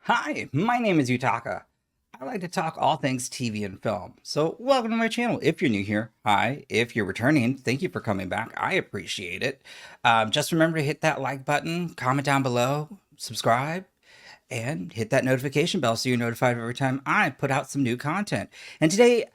Hi, my name is Yutaka. I like to talk all things TV and film. So, welcome to my channel. If you're new here, hi. If you're returning, thank you for coming back. I appreciate it. Just remember to hit that like button, comment down below, subscribe, and hit that notification bell so you're notified every time I put out some new content. And today,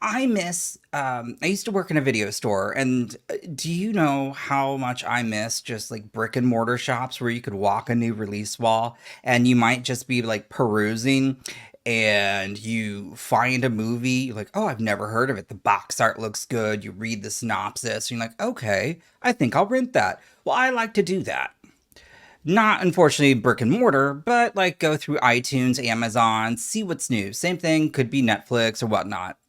I miss, I used to work in a video store, and do you know how much I miss just like brick and mortar shops where you could walk a new release wall and you might just be like perusing and you find a movie, you're like, oh, I've never heard of it. The box art looks good. You read the synopsis, and you're like, okay, I think I'll rent that. Well, I like to do that. Not unfortunately brick and mortar, but like go through iTunes, Amazon, see what's new. Same thing, could be Netflix or whatnot.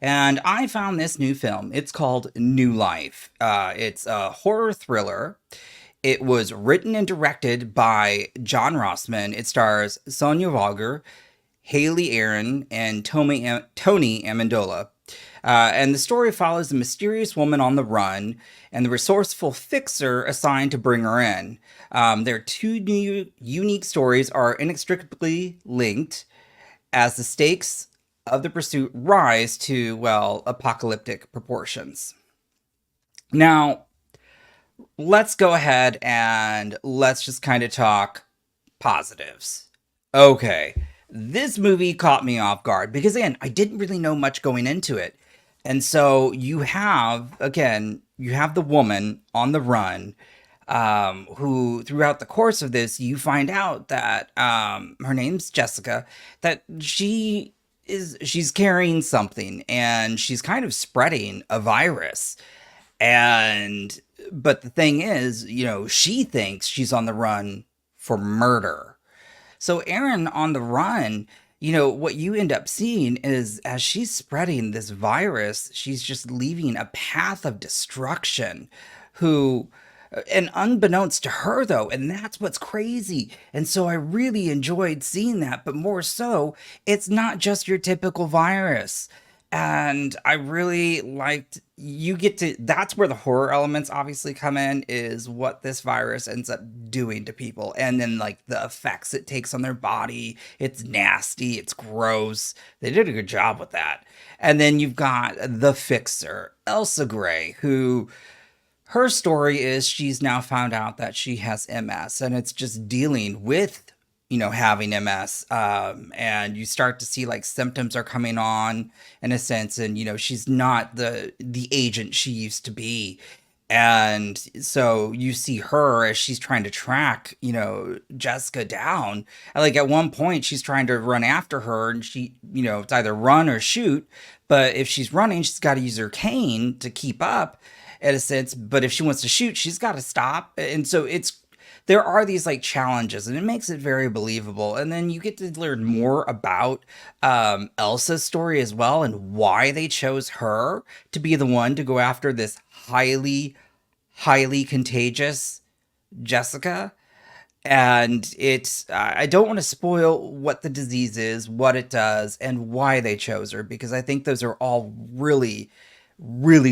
And I found this new film. It's called New Life. It's a horror thriller. It was written and directed by John Rosman. It stars Sonya Walger, Hayley, Erin, and Tony Amendola. And the story follows a mysterious woman on the run and the resourceful fixer assigned to bring her in. Their two new unique stories are inextricably linked as the stakes of the pursuit rise to, well, apocalyptic proportions. Now, let's go ahead and let's just kind of talk positives. Okay, this movie caught me off guard because, again, I didn't really know much going into it. And so you have the woman on the run, who throughout the course of this, you find out that her name's Jessica, that she's carrying something and she's kind of spreading a virus. And but the thing is, she thinks she's on the run for murder. So Erin on the run, what you end up seeing is as she's spreading this virus, she's just leaving a path of destruction who and unbeknownst to her though, and that's what's crazy. And so I really enjoyed seeing that, but more so, it's not just your typical virus. And I really liked you get to that's where the horror elements obviously come in, is what this virus ends up doing to people, and then like the effects it takes on their body. It's nasty, it's gross. They did a good job with that. And then you've got the fixer, Elsa Gray, who her story is she's now found out that she has MS, and it's just dealing with having MS. And you start to see like symptoms are coming on in a sense, and she's not the agent she used to be. And so you see her as she's trying to track, Jessica down. And like at one point, she's trying to run after her, and it's either run or shoot. But if she's running, she's got to use her cane to keep up, in a sense. But if she wants to shoot, she's got to stop. And so there are these like challenges, and it makes it very believable. And then you get to learn more about Elsa's story as well, and why they chose her to be the one to go after this highly contagious Jessica. And I don't want to spoil what the disease is, what it does, and why they chose her, because I think those are all really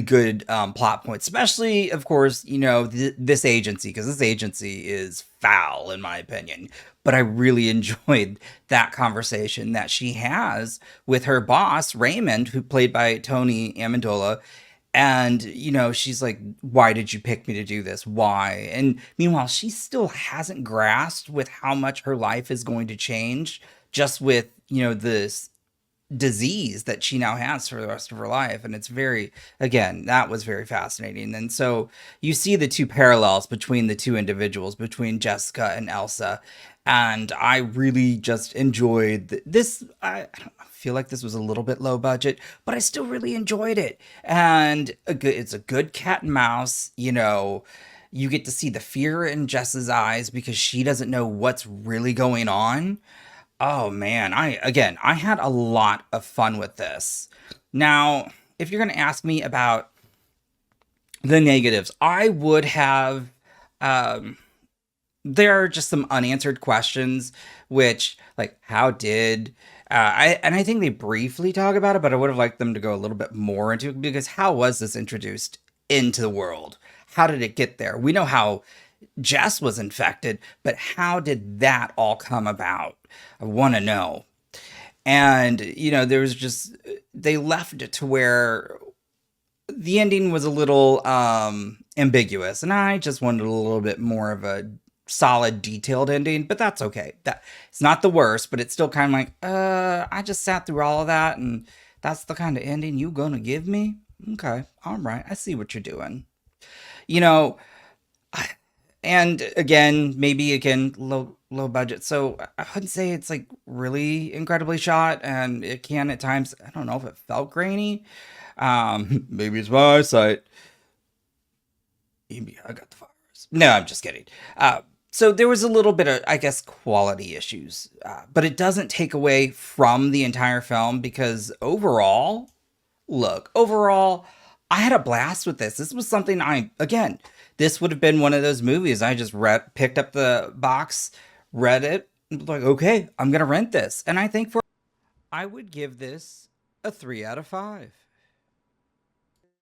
good plot points, especially, of course, this agency, because this agency is foul, in my opinion. But I really enjoyed that conversation that she has with her boss, Raymond, who played by Tony Amendola. And, she's like, why did you pick me to do this? Why? And meanwhile, she still hasn't grasped with how much her life is going to change just with, this disease that she now has for the rest of her life. And it's again, that was very fascinating. And so you see the two parallels between the two individuals, between Jessica and Elsa. And I really just enjoyed this. I feel like this was a little bit low budget, but I still really enjoyed it. And it's a good cat and mouse. You get to see the fear in Jess's eyes because she doesn't know what's really going on. Oh man, I had a lot of fun with this. Now, if you're going to ask me about the negatives, I would have there are just some unanswered questions, which, like, how did I think they briefly talk about it, but I would have liked them to go a little bit more into it, because how was this introduced into the world? How did it get there? We know how Jess was infected, but how did that all come about? I want to know. And, there was just, they left it to where the ending was a little ambiguous, and I just wanted a little bit more of a solid, detailed ending. But that's okay. That it's not the worst, but it's still kind of like, I just sat through all of that, and that's the kind of ending you gonna give me? Okay, all right, I see what you're doing. You know, and again, maybe again, low budget. So I wouldn't say it's like really incredibly shot, and it can at times. I don't know if it felt grainy. Maybe it's my eyesight. Maybe I got the virus. No, I'm just kidding. So there was a little bit of, I guess, quality issues, but it doesn't take away from the entire film because overall, look, overall, I had a blast with this. This was something again, this would have been one of those movies I just picked up the box, read it, and was like, okay, I'm gonna rent this. And I think I would give this a 3 out of 5.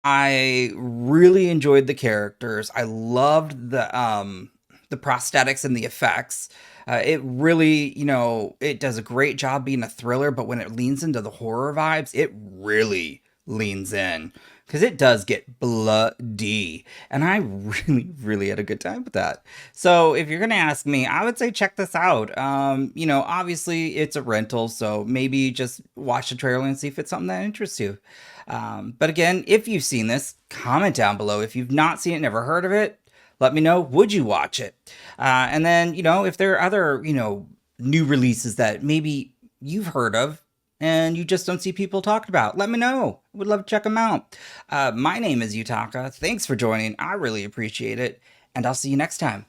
I really enjoyed the characters. I loved the prosthetics and the effects. It really, it does a great job being a thriller, but when it leans into the horror vibes, it really leans in because it does get bloody. And I really, really had a good time with that. So if you're gonna ask me, I would say check this out. Obviously it's a rental, so maybe just watch the trailer and see if it's something that interests you. But again, if you've seen this, comment down below. If you've not seen it, never heard of it, let me know. Would you watch it? And then, if there are other, new releases that maybe you've heard of and you just don't see people talking about, let me know. I would love to check them out. My name is Yutaka. Thanks for joining. I really appreciate it. And I'll see you next time.